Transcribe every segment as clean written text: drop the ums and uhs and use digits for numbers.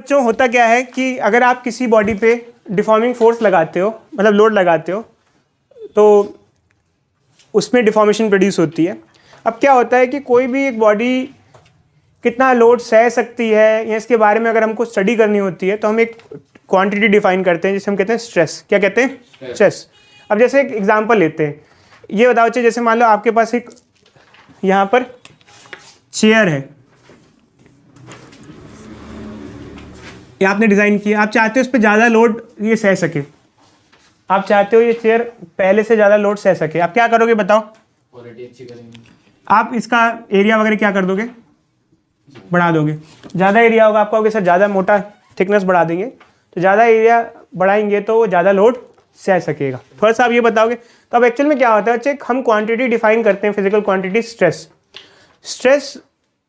बच्चों होता क्या है कि अगर आप किसी बॉडी पे डिफॉर्मिंग फोर्स लगाते हो, मतलब लोड लगाते हो, तो उसमें डिफॉर्मेशन प्रोड्यूस होती है। अब क्या होता है कि कोई भी एक बॉडी कितना लोड सह सकती है या इसके बारे में अगर हमको स्टडी करनी होती है तो हम एक क्वांटिटी डिफाइन करते हैं जिसे हम कहते हैं स्ट्रेस। क्या कहते हैं? स्ट्रेस। अब जैसे एक एग्जांपल लेते हैं, ये बताओ बच्चे, जैसे मान लो आपके पास एक यहाँ पर चेयर है, ये आपने डिज़ाइन किया, आप चाहते हो उस पर ज़्यादा लोड ये सह सके, आप चाहते हो ये चेयर पहले से ज़्यादा लोड सह सके, आप क्या करोगे बताओ? क्वालिटी अच्छी करेंगे। आप इसका एरिया वगैरह क्या कर दोगे? बढ़ा दोगे। ज़्यादा एरिया होगा, आपको सर ज़्यादा मोटा थिकनेस बढ़ा देंगे, तो ज़्यादा एरिया बढ़ाएंगे तो वो ज़्यादा लोड सह सकेगा। थोड़ा सा आप ये बताओगे। तो अब एक्चुअल में क्या होता है बच्चे, हम क्वांटिटी डिफाइन करते हैं, फिजिकल क्वांटिटी स्ट्रेस। स्ट्रेस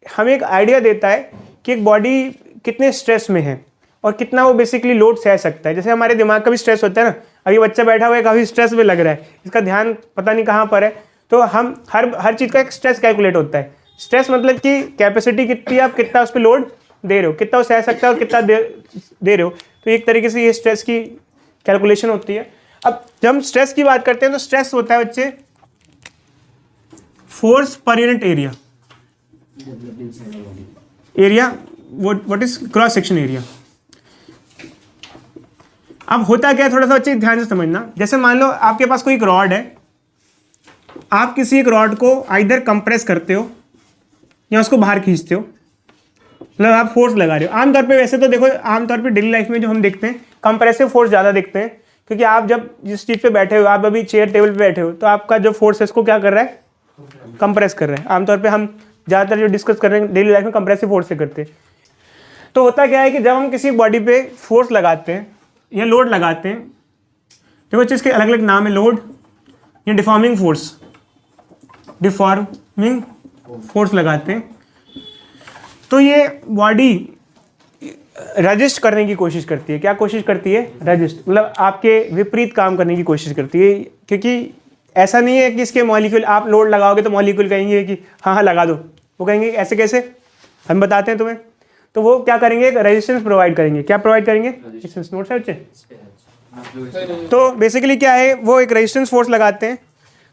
हमें एक आइडिया देता है कि एक बॉडी कितने स्ट्रेस में है और कितना वो बेसिकली लोड सह सकता है। जैसे हमारे दिमाग का भी स्ट्रेस होता है ना, अभी बच्चा बैठा हुआ है काफ़ी स्ट्रेस में लग रहा है, इसका ध्यान पता नहीं कहाँ पर है, तो हम हर चीज़ का एक स्ट्रेस कैलकुलेट होता है। स्ट्रेस मतलब कि कैपेसिटी कितनी है, आप कितना उस पर लोड दे रहे हो, कितना वो सह सकता है और कितना दे रहे हो, तो एक तरीके से ये स्ट्रेस की कैलकुलेशन होती है। अब जब हम स्ट्रेस की बात करते हैं तो स्ट्रेस होता है बच्चे force per unit area. Area what is cross section area. अब होता क्या है, थोड़ा सा बच्चे ध्यान से समझना। जैसे मान लो आपके पास कोई एक रॉड है, आप किसी एक रॉड को आइदर कंप्रेस करते हो या उसको बाहर खींचते हो, मतलब आप फोर्स लगा रहे हो। आमतौर पे वैसे तो देखो, आमतौर पे डेली लाइफ में जो हम देखते हैं कंप्रेसिव फोर्स ज़्यादा देखते हैं, क्योंकि आप जब जिस चीज़ पे बैठे हो, आप अभी चेयर टेबल पे बैठे हो, तो आपका जो फोर्स है इसको क्या कर रहा है? कंप्रेस कर रहा है। आमतौर पे हम ज़्यादातर जो डिस्कस कर रहे हैं डेली लाइफ में कंप्रेसिव फोर्स से करते हैं। तो होता क्या है कि जब हम किसी बॉडी पे फोर्स लगाते हैं या लोड लगाते हैं, देखो चीज़ के अलग अलग नाम है, लोड या डिफॉर्मिंग फोर्स। डिफॉर्मिंग फोर्स लगाते हैं तो ये बॉडी रजिस्ट करने की कोशिश करती है। क्या कोशिश करती है? रजिस्ट, मतलब आपके विपरीत काम करने की कोशिश करती है। क्योंकि ऐसा नहीं है कि इसके मॉलिक्यूल, आप लोड लगाओगे तो मॉलिक्यूल कहेंगे कि हाँ हाँ लगा दो, वो कहेंगे ऐसे कैसे, हम बताते हैं तुम्हें। तो वो क्या करेंगे? एक रेजिस्टेंस प्रोवाइड करेंगे। क्या प्रोवाइड करेंगे? रेजिस्टेंस। नोट्स है बच्चे? तो बेसिकली क्या है, वो एक रेजिस्टेंस फोर्स लगाते हैं।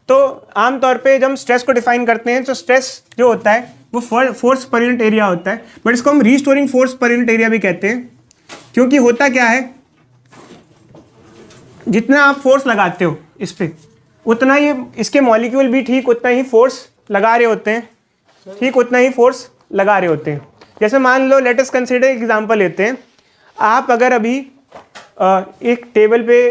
तो आमतौर पे जब हम स्ट्रेस को डिफाइन करते हैं तो स्ट्रेस जो होता है वो फोर्स पर यूनिट एरिया होता है, बट इसको हम restoring force per unit area भी कहते हैं। क्योंकि होता क्या है, जितना आप फोर्स लगाते हो इस पर, उतना ही इसके मॉलिक्यूल भी ठीक उतना ही फोर्स लगा रहे होते हैं, ठीक उतना ही फोर्स लगा रहे होते हैं। जैसे मान लो, लेट अस कंसीडर एग्जांपल लेते हैं। आप अगर अभी एक टेबल पे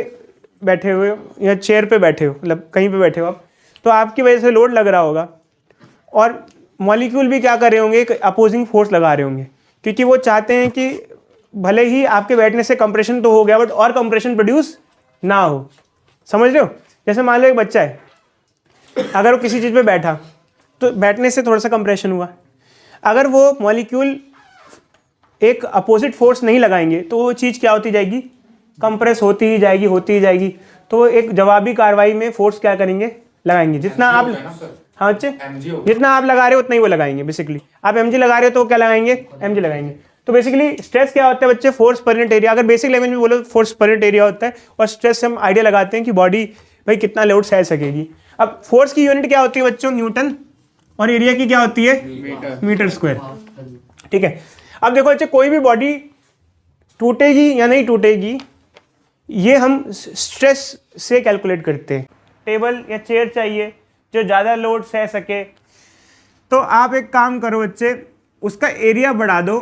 बैठे हुए हो या चेयर पे बैठे हो, मतलब कहीं पे बैठे हो आप, तो आपकी वजह से लोड लग रहा होगा और मॉलिक्यूल भी क्या कर रहे होंगे? एक अपोजिंग फोर्स लगा रहे होंगे, क्योंकि वो चाहते हैं कि भले ही आपके बैठने से कंप्रेशन तो हो गया, बट और कंप्रेशन प्रोड्यूस ना हो। समझ रहे हो? जैसे मान लो एक बच्चा है, अगर वो किसी चीज़ पे बैठा तो बैठने से थोड़ा सा कंप्रेशन हुआ, अगर वो मॉलिक्यूल एक अपोजिट फोर्स नहीं लगाएंगे तो वो चीज़ क्या होती जाएगी? कंप्रेस होती ही जाएगी, होती ही जाएगी। तो एक जवाबी कार्रवाई में फोर्स क्या करेंगे? लगाएंगे। जितना आप, हाँ बच्चे, जितना आप लगा रहे हो उतना ही वो लगाएंगे। बेसिकली आप mg लगा रहे हो तो क्या लगाएंगे? mg लगाएंगे। तो बेसिकली स्ट्रेस क्या होता है बच्चे? Force per unit area. अगर बेसिक लैंग्वेज में बोलो फोर्स पर यूनिट एरिया होता है, और स्ट्रेस से हम आइडिया लगाते हैं कि बॉडी भाई कितना लोड सह सकेगी। अब फोर्स की यूनिट क्या होती है बच्चों? न्यूटन। और एरिया की क्या होती है? Metre square. ठीक है। अब देखो बच्चे, कोई भी बॉडी टूटेगी या नहीं टूटेगी, ये हम स्ट्रेस से कैलकुलेट करते हैं। टेबल या चेयर चाहिए जो ज़्यादा लोड सह सके, तो आप एक काम करो बच्चे, उसका एरिया बढ़ा दो।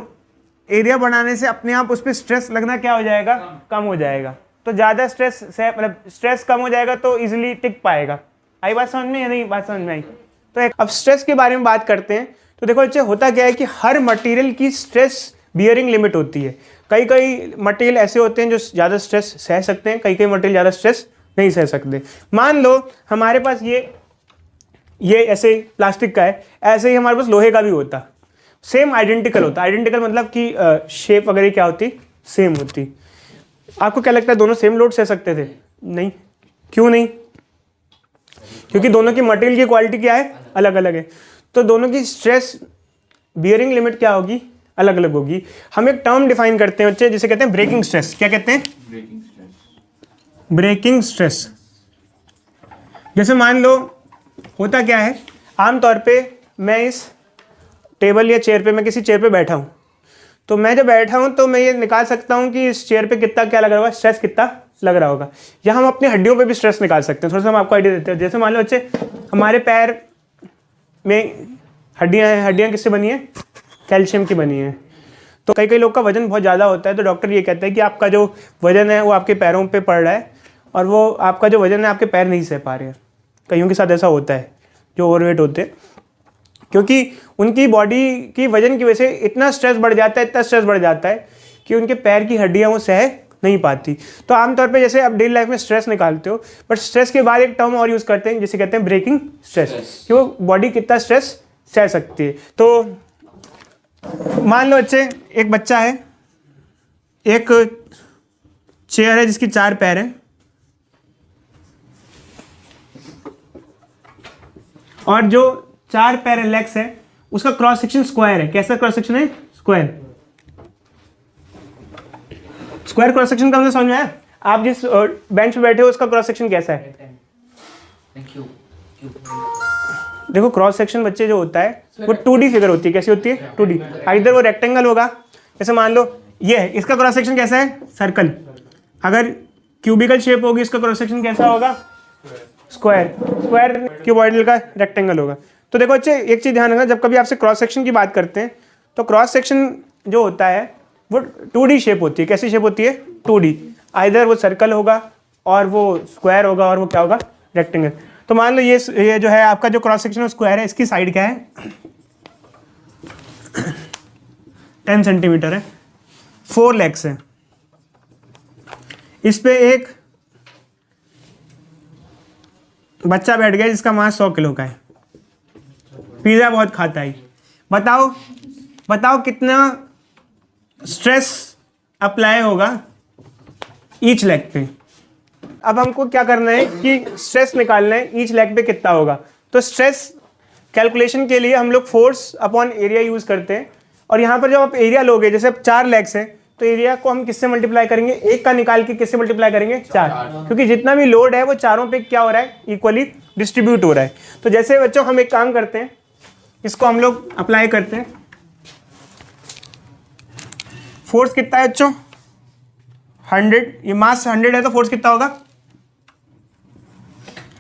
एरिया बढ़ाने से अपने आप उस पर स्ट्रेस लगना क्या हो जाएगा? कम हो जाएगा। तो ज़्यादा स्ट्रेस से, मतलब स्ट्रेस कम हो जाएगा तो इजीली टिक पाएगा। आई बात समझ में या नहीं बात समझ में आई? तो अब स्ट्रेस के बारे में बात करते हैं। तो देखो बच्चे, होता क्या है कि हर मटेरियल की स्ट्रेस बियरिंग लिमिट होती है। कई कई मटेरियल ऐसे होते हैं जो ज़्यादा स्ट्रेस सह सकते हैं, कई कई मटेरियल ज़्यादा स्ट्रेस नहीं सह सकते। मान लो हमारे पास ये ऐसे प्लास्टिक का है, ऐसे ही हमारे पास लोहे का भी होता, सेम आइडेंटिकल होता। आइडेंटिकल मतलब कि शेप वगैरह क्या होती? सेम होती। आपको क्या लगता है दोनों सेम लोड सह सकते थे? नहीं। क्यों नहीं? क्योंकि दोनों की मटेरियल की क्वालिटी क्या है? अलग अलग है। तो दोनों की स्ट्रेस बियरिंग लिमिट क्या होगी? अलग अलग होगी। हम एक टर्म डिफाइन करते हैं बच्चे जिसे कहते हैं ब्रेकिंग स्ट्रेस। क्या कहते हैं? Breaking stress. जैसे मान लो होता क्या है, आमतौर पे मैं इस टेबल या चेयर पे, मैं किसी चेयर पे बैठा हूँ, तो मैं जब बैठा हूँ तो मैं ये निकाल सकता हूँ कि इस चेयर पे कितना क्या लग रहा होगा, स्ट्रेस कितना लग रहा होगा। या हम अपनी हड्डियों पे भी स्ट्रेस निकाल सकते हैं। थोड़ा सा हम आपको आइडिया देते हैं। जैसे मान लो बच्चे, हमारे पैर में हड्डियाँ हैं, हड्डियाँ किससे बनी है? कैल्शियम की बनी है। तो कई कई लोग का वजन बहुत ज़्यादा होता है, तो डॉक्टर ये कहते हैं कि आपका जो वजन है वो आपके पैरों पे पड़ रहा है, और वो आपका जो वजन है आपके पैर नहीं सह पा रहे हैं। कईयों के साथ ऐसा होता है जो ओवरवेट होते हैं, क्योंकि उनकी बॉडी की वजन की वजह से इतना स्ट्रेस बढ़ जाता है, इतना स्ट्रेस बढ़ जाता है कि उनके पैर की हड्डियाँ वो सह नहीं पाती। तो आमतौर पे जैसे आप डेली लाइफ में स्ट्रेस निकालते हो, बट स्ट्रेस के बाद एक टर्म और यूज़ करते हैं जिसे कहते हैं ब्रेकिंग स्ट्रेस, कि वो बॉडी कितना स्ट्रेस सह सकती है। तो मान लो बच्चे, एक बच्चा है, एक चेयर है जिसकी 4 पैर हैं, और जो 4 पैर लेग्स है उसका क्रॉस सेक्शन स्क्वायर है। कैसा क्रॉस सेक्शन है? स्क्वायर। स्क्वायर क्रॉस सेक्शन का मुझे समझ में आया? आप जिस बेंच पे बैठे हो उसका क्रॉस सेक्शन कैसा है? देखो क्रॉस सेक्शन बच्चे जो होता है वो 2D फिगर होती है। कैसी होती है? 2D। इधर वो रेक्टेंगल होगा, जैसे मान लो ये है, इसका क्रॉस सेक्शन कैसा है? सर्कल। अगर क्यूबिकल शेप होगी इसका क्रॉस सेक्शन कैसा होगा? स्क्वायर। स्क्वायर क्यूबॉइडल का रेक्टेंगल होगा। तो देखो बच्चे, एक चीज़ ध्यान रखना, जब कभी आपसे क्रॉस सेक्शन की बात करते हैं तो क्रॉस सेक्शन जो होता है वो 2D शेप होती है। कैसी शेप होती है? 2D। आइदर वो सर्कल होगा, और वो स्क्वायर होगा, और वो क्या होगा? रेक्टेंगल। तो मान लो ये जो है आपका जो क्रॉस सेक्शन स्क्वायर है, इसकी साइड क्या है? 10 सेंटीमीटर है। 4 लेग्स हैं। इस पे एक बच्चा बैठ गया जिसका मास 100 किलो का है, पिज़्ज़ा बहुत खाता है। बताओ कितना स्ट्रेस अप्लाई होगा ईच लेग पे। अब हमको क्या करना है कि स्ट्रेस निकालना है ईच लेग पे कितना होगा। तो स्ट्रेस कैलकुलेशन के लिए हम लोग फोर्स अपॉन एरिया यूज़ करते हैं। और यहाँ पर जब आप एरिया लोगे, जैसे अब 4 लेग्स हैं, तो एरिया को हम किससे मल्टीप्लाई करेंगे? 1 का निकाल के किससे मल्टीप्लाई करेंगे? 4। क्योंकि जितना भी लोड है वो चारों पे क्या हो रहा है? इक्वली डिस्ट्रीब्यूट हो रहा है। तो जैसे बच्चों हम एक काम करते हैं, इसको हम लोग अप्लाई करते हैं। फोर्स कितना है बच्चों? 100। ये मास 100 है तो फोर्स कितना होगा?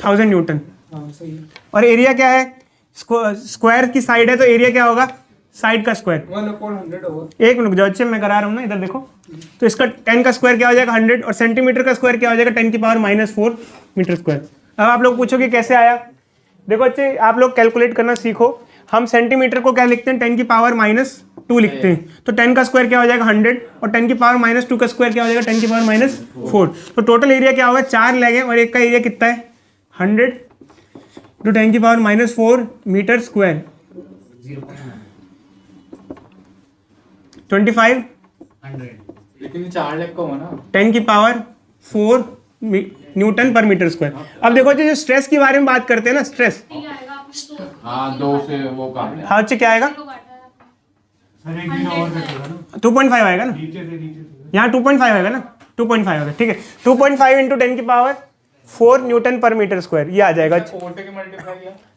1000 न्यूटन। और एरिया क्या है? स्क्वायर की साइड है तो एरिया क्या होगा? साइड का स्क्वायर 1/100 होगा। एक मिनट जाओ बच्चे, मैं करा रहा हूँ ना, इधर देखो। तो इसका 10 का स्क्वायर क्या हो जाएगा? 100। और सेंटीमीटर का स्क्वायर क्या हो जाएगा? 10 की पावर -4 मीटर स्क्वायर। अब आप लोग पूछोगे कैसे आया? देखो बच्चे, आप लोग कैलकुलेट करना सीखो। हम सेंटीमीटर को क्या लिखते हैं? 10 की पावर -2 लिखते हैं। तो 10 का स्क्वायर क्या हो जाएगा? 100। और 10 की पावर -2 का स्क्वायर क्या हो जाएगा? 10 की पावर -4। तो टोटल एरिया क्या होगा? 4 लेग है और एक का एरिया कितना है? 100 × 10 की पावर -4 मीटर स्क्वायर। 25 लेकिन 4 लेग का हुआ ना। 10 की पावर 4 न्यूटन पर मीटर स्क्वायर। अब देखो जो स्ट्रेस के बारे में बात करते हैं ना, स्ट्रेस, हाँ 2 से वो काट ले। हाँ क्या आएगा? 2.5 आएगा ना, यहाँ 2.5 आएगा ना, 2.5 आएगा। ठीक है, 2.5 इंटू 10 की पावर 4 न्यूटन पर मीटर स्क्वायर, ये आ जाएगा।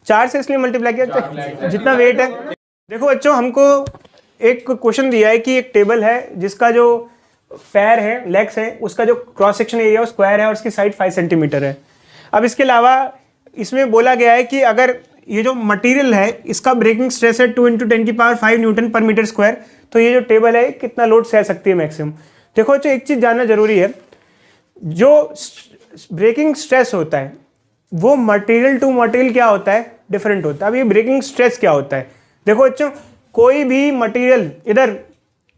4 से इसलिए मल्टीप्लाई किया जितना वेट है। देखो बच्चों, हमको एक क्वेश्चन दिया है कि एक टेबल है जिसका जो पैर है, लेग्स है, उसका जो क्रॉस सेक्शन एरिया वो स्क्वायर है और उसकी साइड 5 सेंटीमीटर है। अब इसके अलावा इसमें बोला गया है कि अगर ये जो मटेरियल है इसका ब्रेकिंग स्ट्रेस है 2 इंटू 10 की पावर 5 न्यूटन पर मीटर स्क्वायर, तो ये जो टेबल है कितना लोड सह सकती है मैक्सिमम। देखो बच्चों, एक चीज़ जानना जरूरी है, जो ब्रेकिंग स्ट्रेस होता है वो मटेरियल टू मटेरियल क्या होता है? डिफरेंट होता है। अब ये ब्रेकिंग स्ट्रेस क्या होता है? देखो बच्चों, कोई भी मटेरियल इधर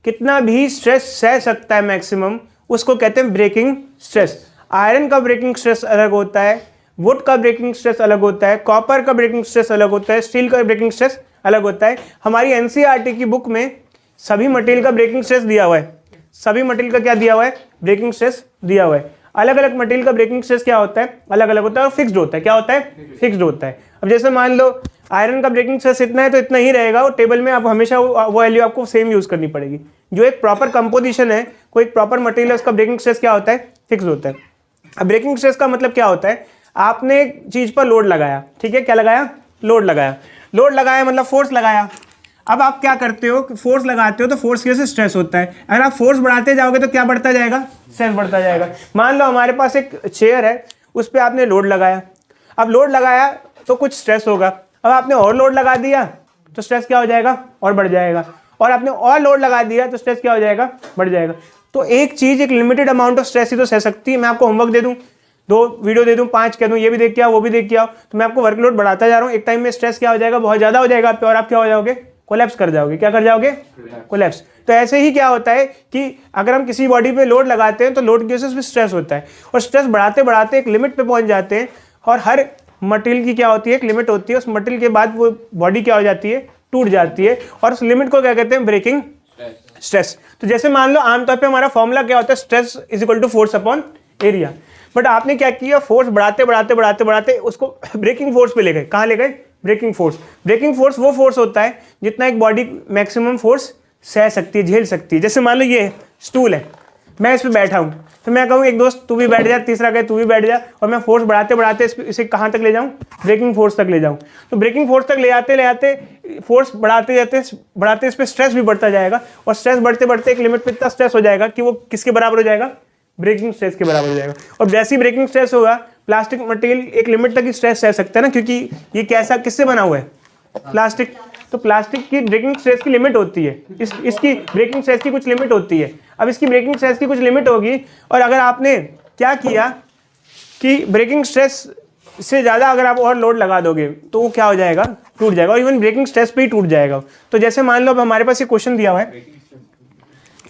कितना भी स्ट्रेस सह सकता है मैक्सिमम, उसको कहते हैं ब्रेकिंग स्ट्रेस। आयरन का ब्रेकिंग स्ट्रेस अलग होता है, वुड का ब्रेकिंग स्ट्रेस अलग होता है, कॉपर का ब्रेकिंग स्ट्रेस अलग होता है, स्टील का ब्रेकिंग स्ट्रेस अलग होता है। हमारी एनसीईआरटी की बुक में सभी मटेरियल का ब्रेकिंग स्ट्रेस दिया हुआ है। सभी मटेरियल का क्या दिया हुआ है? ब्रेकिंग स्ट्रेस दिया हुआ है। अलग अलग मटेरियल का ब्रेकिंग स्ट्रेस क्या होता है? अलग अलग होता है और फिक्स्ड होता है। क्या होता है? फिक्स्ड होता है। अब जैसे मान लो आयरन का ब्रेकिंग स्ट्रेस इतना है तो इतना ही रहेगा, और टेबल में आप हमेशा वो वैल्यू आपको सेम यूज़ करनी पड़ेगी। जो एक प्रॉपर कंपोजिशन है, कोई एक प्रॉपर मटेरियल है, उसका ब्रेकिंग स्ट्रेस क्या होता है, फिक्स होता है। अब ब्रेकिंग स्ट्रेस का मतलब क्या होता है, आपने एक चीज़ पर लोड लगाया, ठीक है, क्या लगाया, लोड लगाया। लोड लगाया मतलब फोर्स लगाया। अब आप क्या करते हो, फोर्स लगाते हो तो फोर्स की वजह से स्ट्रेस होता है। अगर आप फोर्स बढ़ाते जाओगे तो क्या बढ़ता जाएगा, स्ट्रेस बढ़ता जाएगा। मान लो हमारे पास एक चेयर है, उस पर आपने लोड लगाया। अब लोड लगाया तो कुछ स्ट्रेस होगा। अब आपने और लोड लगा दिया तो स्ट्रेस क्या हो जाएगा, और बढ़ जाएगा। और आपने और लोड लगा दिया तो स्ट्रेस क्या हो जाएगा, बढ़ जाएगा। तो एक चीज़ एक लिमिटेड अमाउंट ऑफ स्ट्रेस ही तो सह सकती है। मैं आपको होमवर्क दे दूँ, 2 वीडियो दे दूँ, 5 कह दूँ, ये भी देख के आओ, वो भी देख के आओ, तो मैं आपको वर्कलोड बढ़ाता जा रहा हूँ। एक टाइम में स्ट्रेस क्या हो जाएगा, बहुत ज़्यादा हो जाएगा आप पे, और आप क्या हो जाओगे, कोलैप्स कर जाओगे। क्या कर जाओगे, कोलैप्स। तो ऐसे ही क्या होता है कि अगर हम किसी बॉडी पे लोड लगाते हैं तो लोड की वजह से स्ट्रेस होता है, और स्ट्रेस बढ़ाते बढ़ाते एक लिमिट पे पहुंच जाते हैं। और हर मटेरियल की क्या होती है, एक लिमिट होती है। उस मटेरियल के बाद वो बॉडी क्या हो जाती है, टूट जाती है, और उस लिमिट को क्या कहते हैं, ब्रेकिंग स्ट्रेस। तो जैसे मान लो आमतौर पे हमारा फॉर्मूला क्या होता है, stress is equal to force upon area. But आपने क्या किया, फोर्स बढ़ाते बढ़ाते बढ़ाते बढ़ाते उसको ब्रेकिंग फोर्स पे ले गए। कहाँ ले गए, ब्रेकिंग फोर्स। ब्रेकिंग फोर्स वो फोर्स होता है जितना एक बॉडी मैक्सिमम फोर्स सह सकती है, झेल सकती है। जैसे मान लो ये स्टूल है, मैं इस पर बैठा हूँ, तो मैं कहूँ एक दोस्त तू भी बैठ जा, तीसरा कहे तू भी बैठ जा, और मैं फोर्स बढ़ाते बढ़ाते इसे कहाँ तक ले जाऊँ, ब्रेकिंग फोर्स तक ले जाऊँ। तो ब्रेकिंग फोर्स तक ले आते फोर्स बढ़ाते इस पर स्ट्रेस भी बढ़ता जाएगा, और स्ट्रेस बढ़ते बढ़ते एक लिमिट पे इतना स्ट्रेस हो जाएगा कि वो किसके बराबर हो जाएगा, ब्रेकिंग स्ट्रेस के बराबर हो जाएगा। और जैसे ही ब्रेकिंग स्ट्रेस होगा, प्लास्टिक मटेरियल एक लिमिट तक ही स्ट्रेस सह सकता है ना, क्योंकि ये कैसा किससे बना हुआ है, प्लास्टिक। तो प्लास्टिक की ब्रेकिंग स्ट्रेस की लिमिट होती है, इसकी ब्रेकिंग स्ट्रेस की कुछ लिमिट होती है। अब इसकी ब्रेकिंग स्ट्रेस की कुछ लिमिट होगी, और अगर आपने क्या किया कि ब्रेकिंग स्ट्रेस से ज़्यादा अगर आप और लोड लगा दोगे तो वो क्या हो जाएगा, टूट जाएगा, और इवन ब्रेकिंग स्ट्रेस पे ही टूट जाएगा। तो जैसे मान लो अब हमारे पास ये क्वेश्चन दिया हुआ है,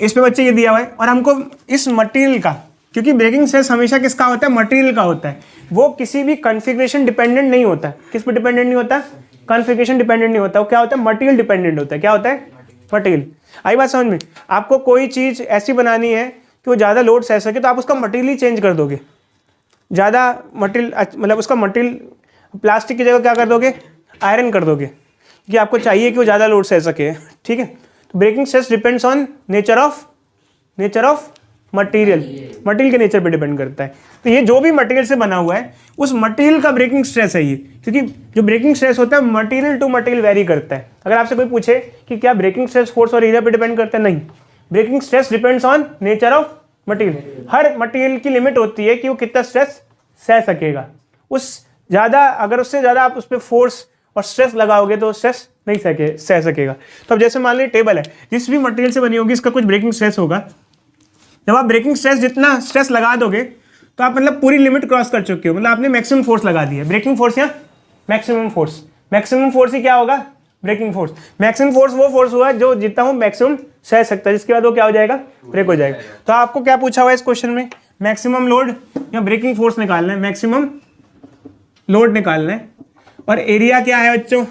इस पे बच्चे ये दिया हुआ है, और हमको इस मटेरियल का, क्योंकि ब्रेकिंग स्ट्रेस हमेशा किसका होता है, मटेरियल का होता है, वो किसी भी कॉन्फ़िगरेशन डिपेंडेंट नहीं होता। किस पे डिपेंडेंट नहीं होता, कॉन्फ़िगरेशन डिपेंडेंट नहीं होता। वो क्या होता है, मटेरियल डिपेंडेंट होता है। क्या होता है, मटेरियल। आई बात समझ में। आपको कोई चीज़ ऐसी बनानी है कि वो ज़्यादा लोड सह सके, तो आप उसका मटेरियल ही चेंज कर दोगे। ज़्यादा मटेरियल मतलब उसका मटेरियल, प्लास्टिक की जगह क्या कर दोगे, आयरन कर दोगे, क्योंकि आपको चाहिए कि वो ज़्यादा लोड सह सके, ठीक है। तो breaking stress depends on nature of material के नेचर पे डिपेंड करता है। तो ये जो भी मटेरियल से बना हुआ है उस मटेरियल का ब्रेकिंग स्ट्रेस है ये, क्योंकि जो ब्रेकिंग स्ट्रेस होता है मटेरियल टू मटेरियल वेरी करता है। अगर आपसे कोई पूछे कि क्या ब्रेकिंग स्ट्रेस फोर्स और एरिया पे डिपेंड करता है, नहीं, breaking stress depends on nature of material. हर मटेरियल की लिमिट होती है कि वो कितना स्ट्रेस सह सकेगा। अगर उससे ज़्यादा आप उस पर फोर्स और स्ट्रेस लगाओगे तो स्ट्रेस नहीं सह सकेगा। तो अब जैसे मान लीजिए टेबल है, जिस भी मटेरियल से बनी होगी इसका कुछ ब्रेकिंग स्ट्रेस होगा। जब आप ब्रेकिंग स्ट्रेस जितना स्ट्रेस लगा दोगे तो आप मतलब पूरी लिमिट क्रॉस कर चुके हो, मतलब आपने मैक्सिमम फोर्स लगा दी है। ब्रेकिंग फोर्स या मैक्सिमम फोर्स ही क्या होगा, ब्रेकिंग फोर्स। मैक्सिमम फोर्स वो फोर्स हुआ जो जितना हो मैक्सिमम सह सकता है, जिसके बाद वो क्या हो जाएगा, ब्रेक हो जाएगा। तो आपको क्या पूछा हुआ है इस क्वेश्चन में, मैक्सिमम लोड या ब्रेकिंग फोर्स निकालना है, मैक्सिमम लोड निकालना है। और एरिया क्या है बच्चों,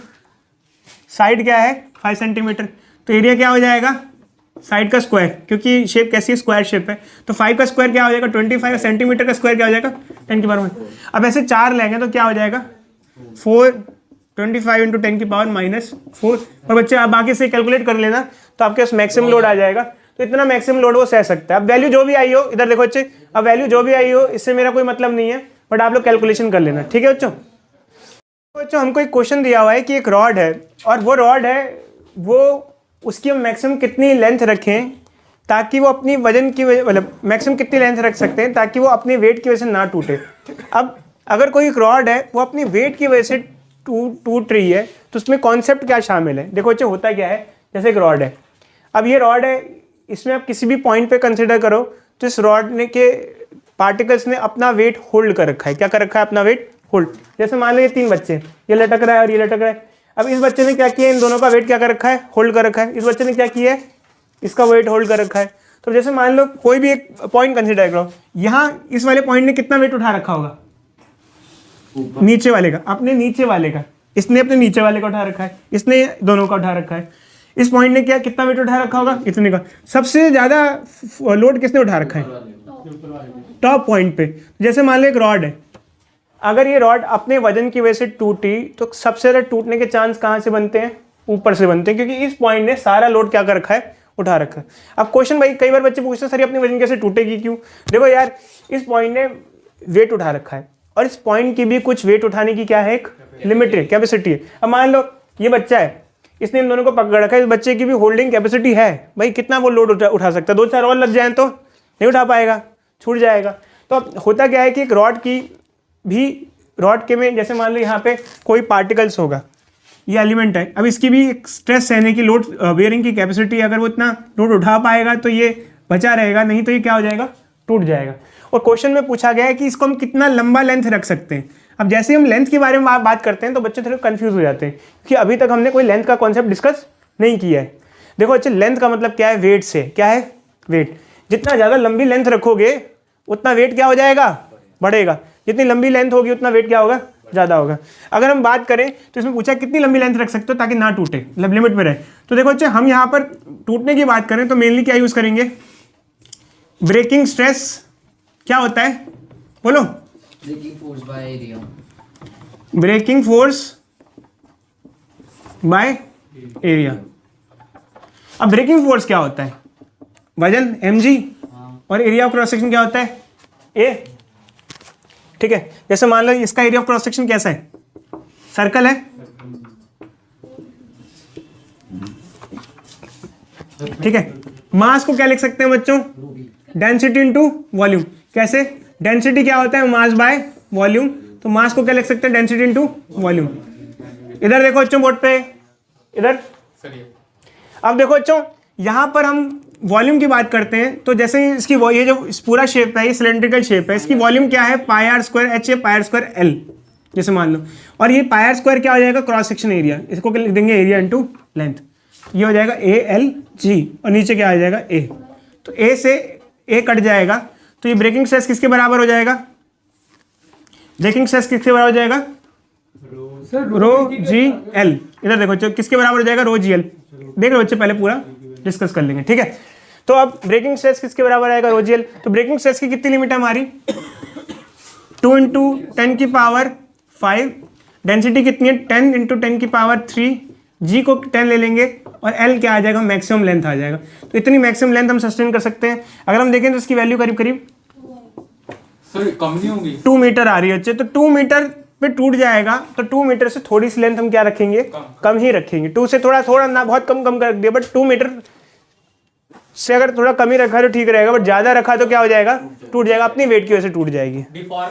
साइड क्या है 5 सेंटीमीटर, तो एरिया क्या हो जाएगा, साइड का स्क्वायर, क्योंकि शेप कैसी है, स्क्वायर शेप है। तो 5 का स्क्वायर क्या हो जाएगा 25, सेंटीमीटर का स्क्वायर क्या हो जाएगा 10 की पावर -1। अब ऐसे 4 लेंगे तो क्या हो जाएगा 4, 25 इंटू 10 की पावर -4। और बच्चे आप बाकी से कैलकुलेट कर लेना तो आपके पास मैक्सिमम लोड आ जाएगा। तो इतना मैक्सिमम लोड वो सह सकता है। अब वैल्यू जो भी आई हो, इधर देखो बच्चे, अब वैल्यू जो भी आई हो इससे मेरा कोई मतलब नहीं है, बट आप लोग कैलकुलेशन कर लेना, ठीक है बच्चों। हमको एक क्वेश्चन दिया हुआ है कि एक रॉड है, और वो रॉड है वो उसकी हम मैक्सिमम कितनी लेंथ रखें ताकि वो अपनी वजन की मतलब मैक्सिमम कितनी लेंथ रख सकते हैं ताकि वो अपने वेट की वजह से ना टूटे। अब अगर कोई एक रॉड है वो अपनी वेट की वजह से टूट रही है तो उसमें कॉन्सेप्ट क्या शामिल है। देखो बच्चे होता क्या है, जैसे एक रॉड है, अब ये रॉड है, इसमें आप किसी भी पॉइंट पे कंसिडर करो तो इस रॉड ने के पार्टिकल्स ने अपना वेट होल्ड कर रखा है। क्या कर रखा है, अपना वेट होल्ड। जैसे मान लो 3 बच्चे, ये लटक रहा है और ये लटक रहा है। अब इस बच्चे ने क्या किया, इन दोनों का वेट क्या कर रखा है, होल्ड कर रखा है। इस बच्चे ने क्या किया है, इसका वेट होल्ड कर रखा है। तो जैसे मान लो कोई भी एक पॉइंट कंसिडर करो, यहाँ इस वाले पॉइंट ने कितना वेट उठा रखा होगा, नीचे वाले का, अपने नीचे वाले का, इसने अपने नीचे वाले का उठा रखा है, इसने दोनों का उठा रखा है। इस पॉइंट ने क्या कितना वेट उठा रखा होगा, इतने का। सबसे ज़्यादा लोड किसने उठा रखा है, टॉप पॉइंट पे। जैसे मान लो एक रॉड है, अगर ये रॉड अपने वजन की वजह से टूटी तो सबसे ज़्यादा टूटने के चांस कहाँ से बनते हैं? ऊपर से बनते हैं, क्योंकि इस पॉइंट ने सारा लोड क्या कर रखा है? उठा रखा है। अब क्वेश्चन भाई कई बार बच्चे पूछते हैं सर ये अपनी वजन कैसे टूटेगी, क्यों? देखो यार, इस पॉइंट ने वेट उठा रखा है और इस पॉइंट की भी कुछ वेट उठाने की क्या है? एक लिमिट है, कैपेसिटी है। अब मान लो ये बच्चा है, इसने इन दोनों को पकड़ रखा है, इस बच्चे की भी होल्डिंग कैपेसिटी है भाई, कितना वो लोड उठा सकता है? 2-4 और लग जाए तो नहीं उठा पाएगा, छूट जाएगा। तो अब होता क्या है कि एक रॉड की भी, रॉड के में जैसे मान लो यहाँ पे कोई पार्टिकल्स होगा, ये एलिमेंट है, अब इसकी भी एक स्ट्रेस सहने की, लोड बेयरिंग की कैपेसिटी, अगर वो इतना लोड उठा पाएगा तो ये बचा रहेगा, नहीं तो ये क्या हो जाएगा? टूट जाएगा। और क्वेश्चन में पूछा गया है कि इसको हम कितना लंबा लेंथ रख सकते हैं। अब जैसे ही हम लेंथ के बारे में बात करते हैं तो बच्चे थोड़े कंफ्यूज हो जाते हैं कि अभी तक हमने कोई लेंथ का कॉन्सेप्ट डिस्कस नहीं किया है। देखो अच्छा, लेंथ का मतलब क्या है? वेट से। क्या है? वेट। जितना ज़्यादा लंबी लेंथ रखोगे उतना वेट क्या हो जाएगा? बढ़ेगा। जितनी लंबी लेंथ होगी उतना वेट क्या होगा? ज़्यादा होगा। अगर हम बात करें तो इसमें पूछा कितनी लंबी लेंथ रख सकते हो ताकि ना टूटे, मतलब लिमिट में रहे। तो देखो अच्छा, हम यहाँ पर टूटने की बात करें तो मेनली क्या यूज़ करेंगे? Breaking stress. क्या होता है बोलो? Breaking force by area. Breaking force by area. अब ब्रेकिंग फोर्स क्या होता है? वजन mg, और एरिया ऑफ क्रॉस सेक्शन क्या होता है? a। ठीक है, जैसे मान लो इसका एरिया ऑफ क्रॉस सेक्शन कैसा है? सर्कल है, ठीक है। मास को क्या लिख सकते हैं बच्चों? Density into volume. कैसे? डेंसिटी क्या होता है? Mass by volume. तो मास को क्या लिख सकते हैं? Density into volume. इधर देखो बच्चों बोर्ड पे, इधर। अब देखो बच्चों, यहां पर हम वॉल्यूम की बात करते हैं तो जैसे इसकी ये जो पूरा शेप है, ये सिलेंड्रिकल शेप है, इसकी वॉल्यूम क्या है? Pi r square h a pi r square l, जैसे मान लो। और ये पाई आर स्क्वायर क्या हो जाएगा? Cross section area. इसको क्या लिख देंगे? Area into length. ये हो जाएगा ए एल जी, और नीचे क्या आ जाएगा? ए। तो ए से ए कट जाएगा, तो ये ब्रेकिंग स्ट्रेस किसके बराबर हो जाएगा? ब्रेकिंग स्ट्रेस किसके बराबर हो जाएगा? रो जी एल। इधर देखो बच्चों, किसके बराबर हो जाएगा? रो जी एल। देख लो बच्चे, पहले पूरा डिस्कस कर लेंगे, ठीक है। तो अब ब्रेकिंग स्ट्रेस किसके बराबर आएगा? रो जी एल। तो ब्रेकिंग स्ट्रेस की कितनी लिमिट है हमारी? 2 इंटू 10 की पावर 5। डेंसिटी कितनी है? 10 इंटू 10 की पावर 3। जी को 10 ले लेंगे, और एल क्या आ जाएगा? मैक्सिमम लेंथ आ जाएगा। तो इतनी मैक्सिमम लेंथ हम सस्टेन कर सकते हैं। अगर हम देखें तो इसकी वैल्यू करीब करीब कम नहीं होगी, 2 मीटर आ रही है बच्चे। तो 2 मीटर पे टूट जाएगा, तो 2 मीटर से थोड़ी सी लेंथ हम क्या रखेंगे? कम ही रखेंगे। 2 से थोड़ा ना, बहुत कम कर दिया, बट 2 मीटर से अगर थोड़ा कम ही रखा तो ठीक रहेगा, बट ज्यादा रखा तो क्या हो जाएगा? टूट जाएगा, अपनी वेट की वजह से टूट जाएगी।